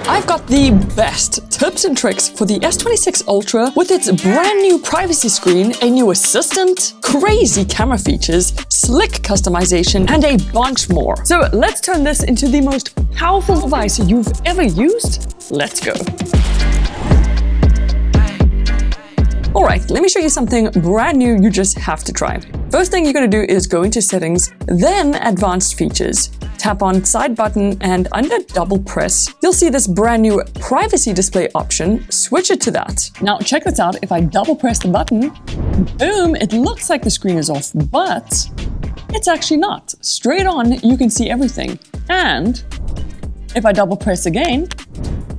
I've got the best tips and tricks for the S26 Ultra with its brand new privacy screen, a new assistant, crazy camera features, slick customization, and a bunch more. So let's turn this into the most powerful device you've ever used. Let's go. Alright, let me show you something brand new you just have to try. First thing you're going to do is go into settings, then advanced features. Tap on side button and under double press, you'll see this brand new privacy display option. Switch it to that. Now check this out. If I double press the button, boom, it looks like the screen is off, but it's actually not. Straight on, you can see everything. And if I double press again,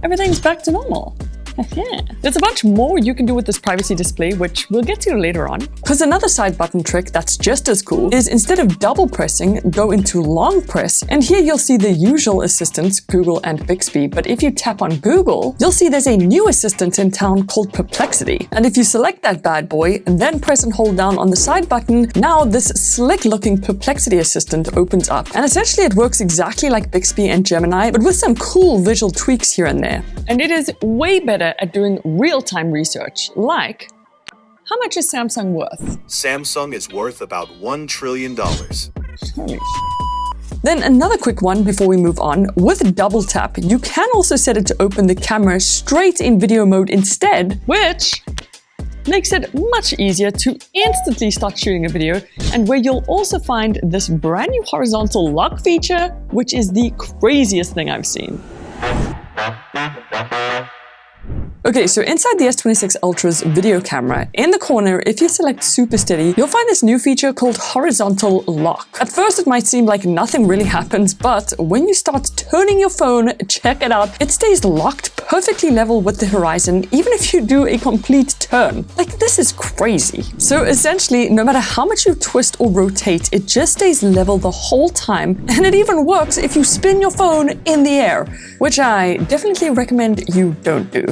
everything's back to normal. There's a bunch more you can do with this privacy display, which we'll get to later on. Because another side button trick that's just as cool is instead of double pressing, go into long press, and here you'll see the usual assistants, Google and Bixby. But if you tap on Google, you'll see there's a new assistant in town called Perplexity. And if you select that bad boy and then press and hold down on the side button, now this slick looking Perplexity assistant opens up. And essentially it works exactly like Bixby and Gemini, but with some cool visual tweaks here and there. And it is way better at doing real-time research, like, how much is Samsung worth? Samsung is worth about $1 trillion. Then another quick one before we move on. With double tap, you can also set it to open the camera straight in video mode instead, which makes it much easier to instantly start shooting a video, and where you'll also find this brand new horizontal lock feature, which is the craziest thing I've seen. Okay, so inside the S26 Ultra's video camera, in the corner, if you select Super Steady, you'll find this new feature called Horizontal Lock. At first, it might seem like nothing really happens, but when you start turning your phone, check it out, it stays locked perfectly level with the horizon, even if you do a complete turn. Like, this is crazy. So essentially, no matter how much you twist or rotate, it just stays level the whole time, and it even works if you spin your phone in the air, which I definitely recommend you don't do.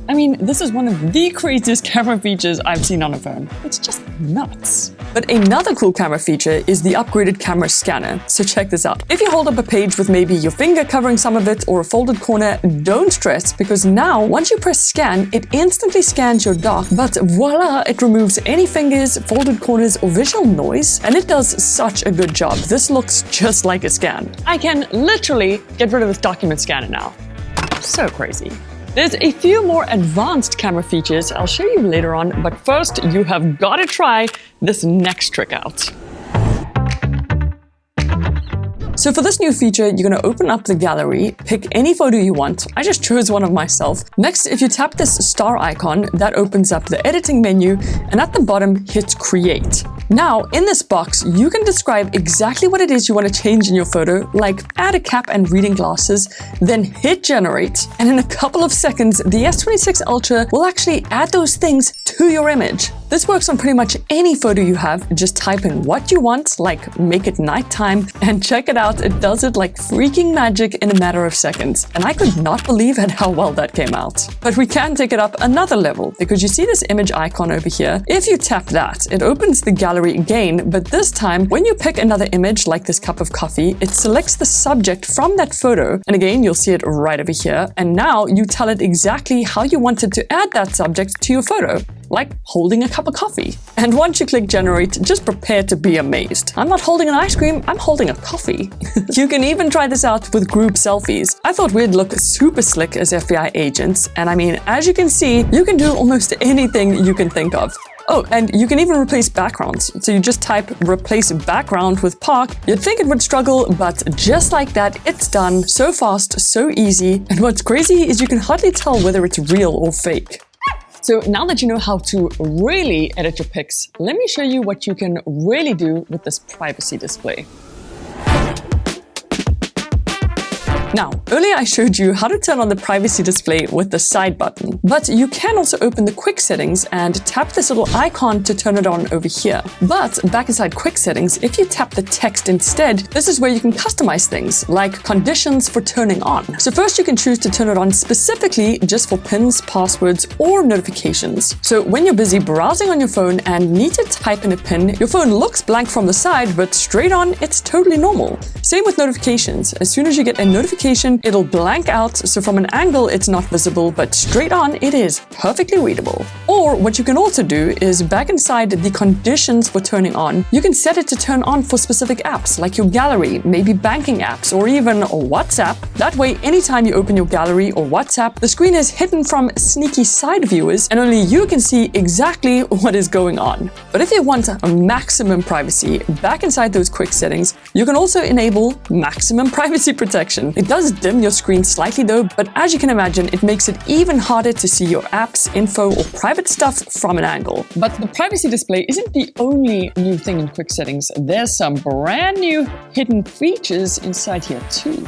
I mean, this is one of the craziest camera features I've seen on a phone. It's just nuts. But another cool camera feature is the upgraded camera scanner. So check this out. If you hold up a page with maybe your finger covering some of it or a folded corner, don't stress, because now once you press scan, it instantly scans your dock, but voila, it removes any fingers, folded corners, or visual noise, and it does such a good job. This looks just like a scan. I can literally get rid of this document scanner now. So crazy. There's a few more advanced camera features I'll show you later on, but first you have got to try this next trick out. So for this new feature, you're going to open up the gallery, pick any photo you want. I just chose one of myself. Next, if you tap this star icon, that opens up the editing menu, and at the bottom, hit create. Now, in this box, you can describe exactly what it is you want to change in your photo, like add a cap and reading glasses, then hit generate, and in a couple of seconds, the S26 Ultra will actually add those things to your image. This works on pretty much any photo you have. Just type in what you want, like make it nighttime, and check it out. It does it like freaking magic in a matter of seconds. And I could not believe at how well that came out. But we can take it up another level, because you see this image icon over here. If you tap that, it opens the gallery again, but this time, when you pick another image like this cup of coffee, it selects the subject from that photo. And again, you'll see it right over here. And now you tell it exactly how you wanted to add that subject to your photo, like holding a cup of coffee. And once you click generate, just prepare to be amazed. I'm not holding an ice cream, I'm holding a coffee. You can even try this out with group selfies. I thought we'd look super slick as FBI agents, and I mean, as you can see, you can do almost anything you can think of. Oh, and you can even replace backgrounds. So you just type replace background with park. You'd think it would struggle, but just like that, it's done. So fast, so easy. And what's crazy is you can hardly tell whether it's real or fake. So now that you know how to really edit your pics, let me show you what you can really do with this privacy display. Now, earlier I showed you how to turn on the privacy display with the side button, but you can also open the quick settings and tap this little icon to turn it on over here. But back inside quick settings, if you tap the text instead, this is where you can customize things like conditions for turning on. So first you can choose to turn it on specifically just for pins, passwords, or notifications. So when you're busy browsing on your phone and need to type in a pin, your phone looks blank from the side, but straight on, it's totally normal. Same with notifications. As soon as you get a notification notification, it'll blank out, so from an angle it's not visible, but straight on it is perfectly readable. Or what you can also do is back inside the conditions for turning on, you can set it to turn on for specific apps like your gallery, maybe banking apps, or even WhatsApp. That way, anytime you open your gallery or WhatsApp, the screen is hidden from sneaky side viewers and only you can see exactly what is going on. But if you want a maximum privacy, back inside those quick settings, you can also enable maximum privacy protection. It does dim your screen slightly though, but as you can imagine, it makes it even harder to see your apps, info, or private stuff from an angle. But the privacy display isn't the only new thing in quick settings. There's some brand new hidden features inside here too.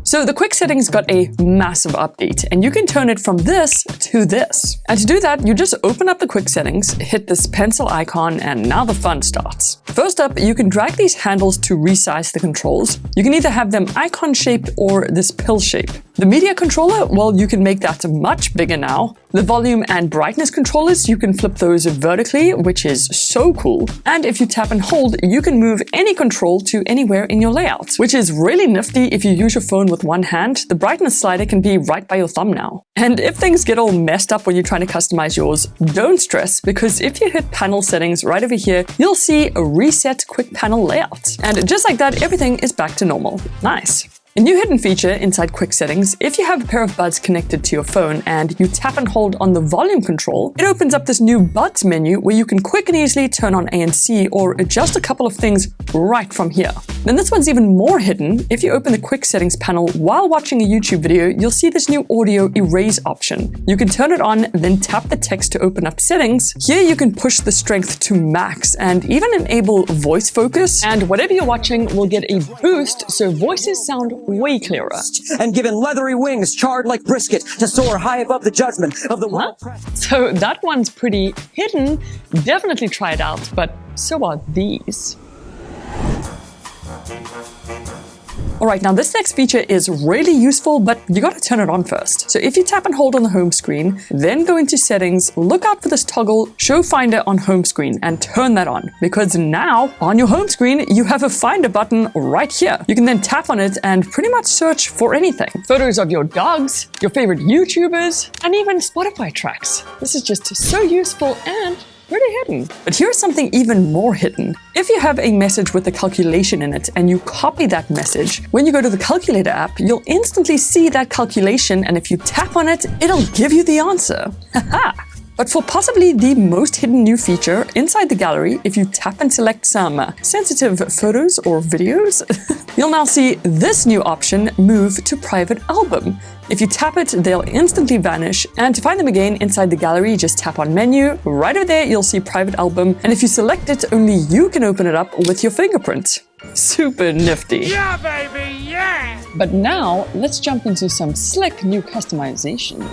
So the quick settings got a massive update, and you can turn it from this to this. And to do that, you just open up the quick settings, hit this pencil icon, and now the fun starts. First up, you can drag these handles to resize the controls. You can either have them icon-shaped or this pill shape. The media controller, well, you can make that much bigger now. The volume and brightness controllers, you can flip those vertically, which is so cool. And if you tap and hold, you can move any control to anywhere in your layout, which is really nifty if you use your phone with one hand. The brightness slider can be right by your thumb now. And if things get all messed up when you're trying to customize yours, don't stress, because if you hit panel settings right over here, you'll see a reset quick panel layout. And just like that, everything is back to normal. Nice. A new hidden feature inside quick settings, if you have a pair of buds connected to your phone and you tap and hold on the volume control, it opens up this new buds menu where you can quick and easily turn on ANC or adjust a couple of things right from here. Then this one's even more hidden. If you open the quick settings panel while watching a YouTube video, you'll see this new audio erase option. You can turn it on, then tap the text to open up settings. Here you can push the strength to max and even enable voice focus, and whatever you're watching will get a boost so voices sound way clearer. And given leathery wings charred like brisket to soar high above the judgment of the world. So that one's pretty hidden. Definitely try it out, but so are these. Alright, now this next feature is really useful, but you gotta turn it on first. So if you tap and hold on the home screen, then go into settings, look out for this toggle, show finder on home screen, and turn that on. Because now, on your home screen, you have a finder button right here. You can then tap on it and pretty much search for anything. Photos of your dogs, your favorite YouTubers, and even Spotify tracks. This is just so useful and pretty hidden. But here's something even more hidden. If you have a message with a calculation in it and you copy that message, when you go to the calculator app, you'll instantly see that calculation, and if you tap on it, it'll give you the answer. Haha! But for possibly the most hidden new feature, inside the gallery, if you tap and select some sensitive photos or videos, you'll now see this new option, move to private album. If you tap it, they'll instantly vanish, and to find them again inside the gallery, just tap on menu. Right over there, you'll see private album, and if you select it, only you can open it up with your fingerprint. Super nifty. Yeah, baby, yeah! But now, let's jump into some slick new customization.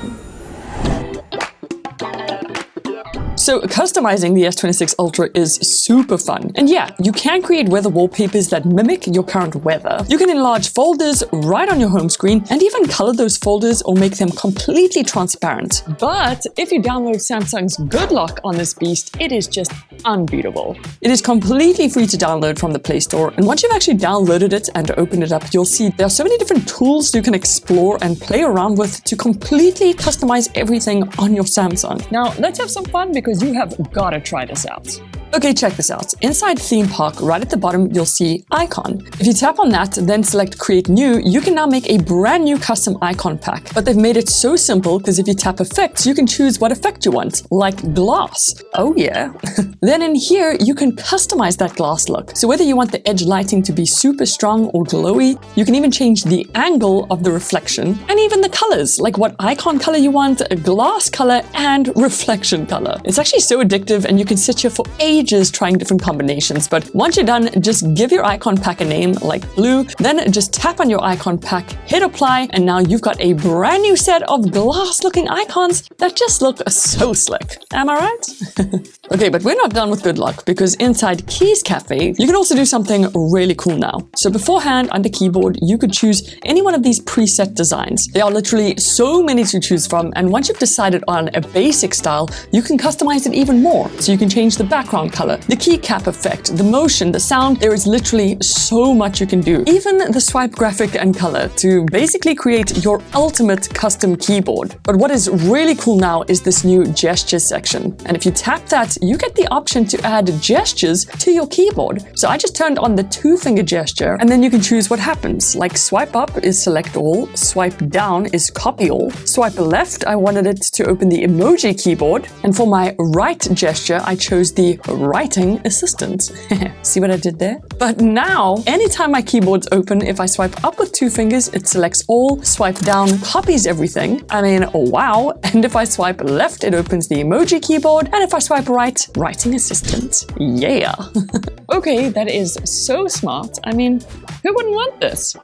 So customizing the S26 Ultra is super fun. And yeah, you can create weather wallpapers that mimic your current weather. You can enlarge folders right on your home screen and even color those folders or make them completely transparent. But if you download Samsung's GOODLOCK on this beast, it is just unbeatable. It is completely free to download from the Play Store, and once you've actually downloaded it and opened it up, you'll see there are so many different tools you can explore and play around with to completely customize everything on your Samsung. Now, let's have some fun because you have got to try this out. Okay, check this out. Inside Theme Park, right at the bottom, you'll see Icon. If you tap on that, then select Create New, you can now make a brand new custom icon pack. But they've made it so simple because if you tap Effects, you can choose what effect you want, like glass. Oh yeah. Then in here, you can customize that glass look. So whether you want the edge lighting to be super strong or glowy, you can even change the angle of the reflection and even the colors, like what icon color you want, a glass color, and reflection color. It's actually so addictive, and you can sit here for ages trying different combinations. But once you're done, just give your icon pack a name like blue, then just tap on your icon pack, hit apply, and now you've got a brand new set of glass looking icons that just look so slick. Am I right? Okay, but we're not done with GOODLOCK, because inside Keys Cafe, you can also do something really cool now. So beforehand, under keyboard, you could choose any one of these preset designs. There are literally so many to choose from, and once you've decided on a basic style, you can customize it even more. So you can change the background background color, the keycap effect, the motion, the sound. There is literally so much you can do. Even the swipe graphic and color to basically create your ultimate custom keyboard. But what is really cool now is this new gesture section. And if you tap that, you get the option to add gestures to your keyboard. So I just turned on the 2-finger gesture, and then you can choose what happens. Like swipe up is select all, swipe down is copy all, swipe left, I wanted it to open the emoji keyboard, and for my right gesture, I chose the writing assistant. See what I did there? But now, anytime my keyboard's open, if I swipe up with 2 fingers, it selects all, swipe down copies everything. I mean, wow. And if I swipe left, it opens the emoji keyboard, and if I swipe right, writing assistant. Yeah. Okay, that is so smart. I mean, who wouldn't want this?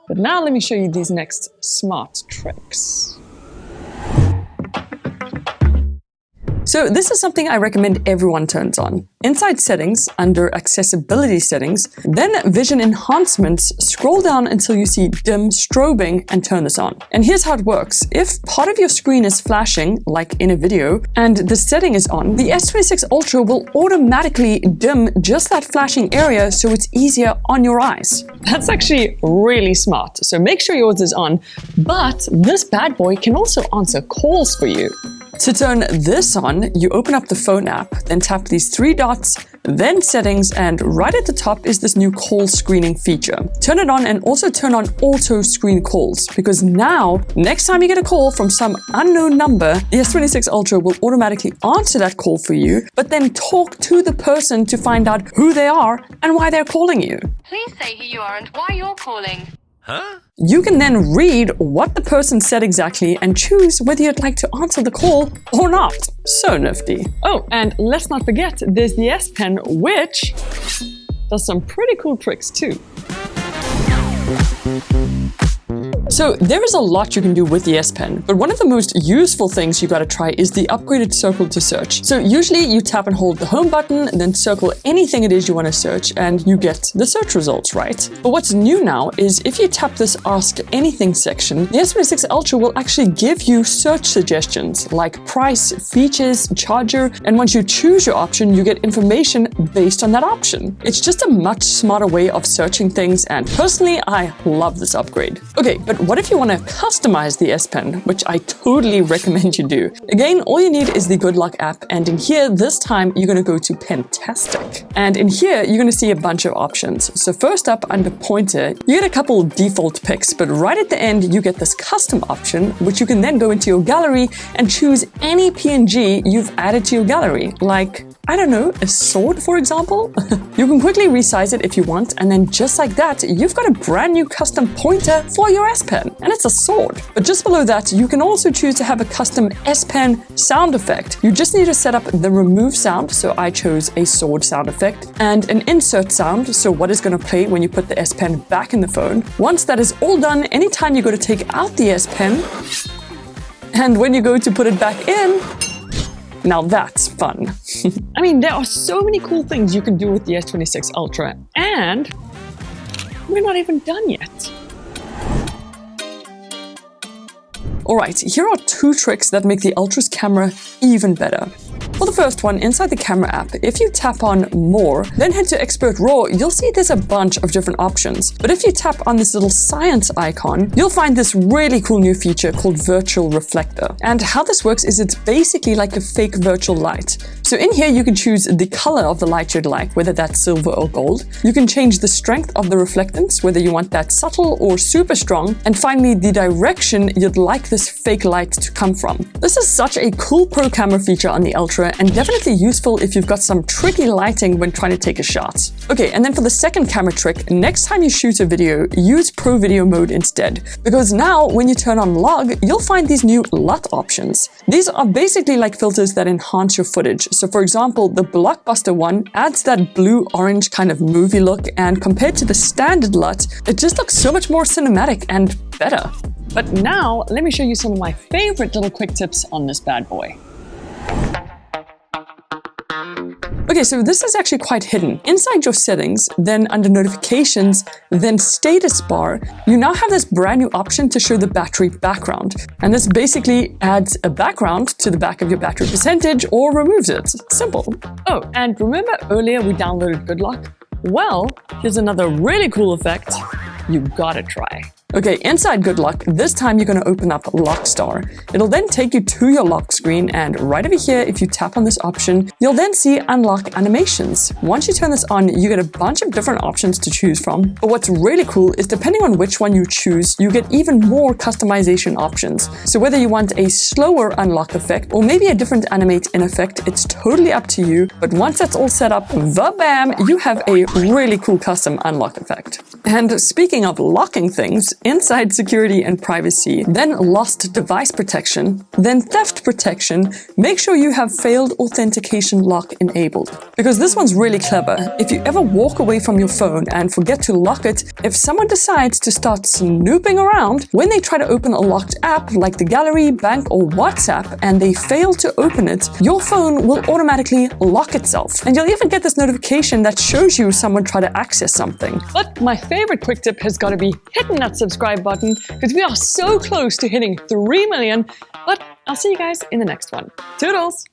But now let me show you these next smart tricks. So this is something I recommend everyone turns on. Inside settings, under accessibility settings, then vision enhancements, scroll down until you see dim strobing and turn this on. And here's how it works. If part of your screen is flashing, like in a video, and the setting is on, the S26 Ultra will automatically dim just that flashing area so it's easier on your eyes. That's actually really smart. So make sure yours is on, but this bad boy can also answer calls for you. To turn this on, you open up the phone app, then tap these 3 dots, then settings, and right at the top is this new call screening feature. Turn it on and also turn on auto screen calls, because now, next time you get a call from some unknown number, the S26 Ultra will automatically answer that call for you, but then talk to the person to find out who they are and why they're calling you. Please say who you are and why you're calling. Huh? You can then read what the person said exactly and choose whether you'd like to answer the call or not. So nifty. Oh, and let's not forget, there's the S Pen, which does some pretty cool tricks too. So there is a lot you can do with the S Pen, but one of the most useful things you gotta try is the upgraded circle to search. So usually you tap and hold the home button, and then circle anything it is you wanna search, and you get the search results, right? But what's new now is if you tap this Ask Anything section, the S26 Ultra will actually give you search suggestions like price, features, charger, and once you choose your option, you get information based on that option. It's just a much smarter way of searching things, and personally, I love this upgrade. Okay, but what if you want to customize the S Pen, which I totally recommend you do? Again, all you need is the GOODLOCK app, and in here, this time, you're going to go to Pentastic. And in here, you're going to see a bunch of options. So first up, under pointer, you get a couple default picks, but right at the end, you get this custom option, which you can then go into your gallery and choose any PNG you've added to your gallery, like, I don't know, a sword, for example? You can quickly resize it if you want, and then just like that, you've got a brand new custom pointer for your S Pen, and it's a sword. But just below that, you can also choose to have a custom S Pen sound effect. You just need to set up the remove sound, so I chose a sword sound effect, and an insert sound, so what is going to play when you put the S Pen back in the phone. Once that is all done, anytime you go to take out the S Pen, and when you go to put it back in, now that's fun. I mean, there are so many cool things you can do with the S26 Ultra, and we're not even done yet. Alright, here are 2 tricks that make the Ultra's camera even better. For the first one, inside the camera app, if you tap on More, then head to Expert RAW, you'll see there's a bunch of different options. But if you tap on this little science icon, you'll find this really cool new feature called Virtual Reflector. And how this works is it's basically like a fake virtual light. So in here, you can choose the color of the light you'd like, whether that's silver or gold. You can change the strength of the reflectance, whether you want that subtle or super strong. And finally, the direction you'd like this fake light to come from. This is such a cool pro camera feature on the Ultra, and definitely useful if you've got some tricky lighting when trying to take a shot. Okay, and then for the second camera trick, next time you shoot a video, use Pro Video mode instead. Because now, when you turn on log, you'll find these new LUT options. These are basically like filters that enhance your footage. So for example, the Blockbuster one adds that blue-orange kind of movie look, and compared to the standard LUT, it just looks so much more cinematic and better. But now, let me show you some of my favorite little quick tips on this bad boy. Okay, so this is actually quite hidden. Inside your settings, then under notifications, then status bar, you now have this brand new option to show the battery background. And this basically adds a background to the back of your battery percentage or removes it. Simple. Oh, and remember earlier we downloaded GOODLOCK? Well, here's another really cool effect you gotta try. Okay, inside GOODLOCK, this time you're going to open up LOCKSTAR. It'll then take you to your lock screen, and right over here, if you tap on this option, you'll then see unlock animations. Once you turn this on, you get a bunch of different options to choose from. But what's really cool is depending on which one you choose, you get even more customization options. So whether you want a slower unlock effect or maybe a different animate in effect, it's totally up to you. But once that's all set up, bam, you have a really cool custom unlock effect. And speaking of locking things, inside security and privacy, then lost device protection, then theft protection, make sure you have failed authentication lock enabled. Because this one's really clever. If you ever walk away from your phone and forget to lock it, if someone decides to start snooping around, when they try to open a locked app like the gallery, bank, or WhatsApp, and they fail to open it, your phone will automatically lock itself. And you'll even get this notification that shows you someone try to access something. But my favorite quick tip has got to be hitting that subscribe button, because we are so close to hitting 3 million. But I'll see you guys in the next one. Toodles!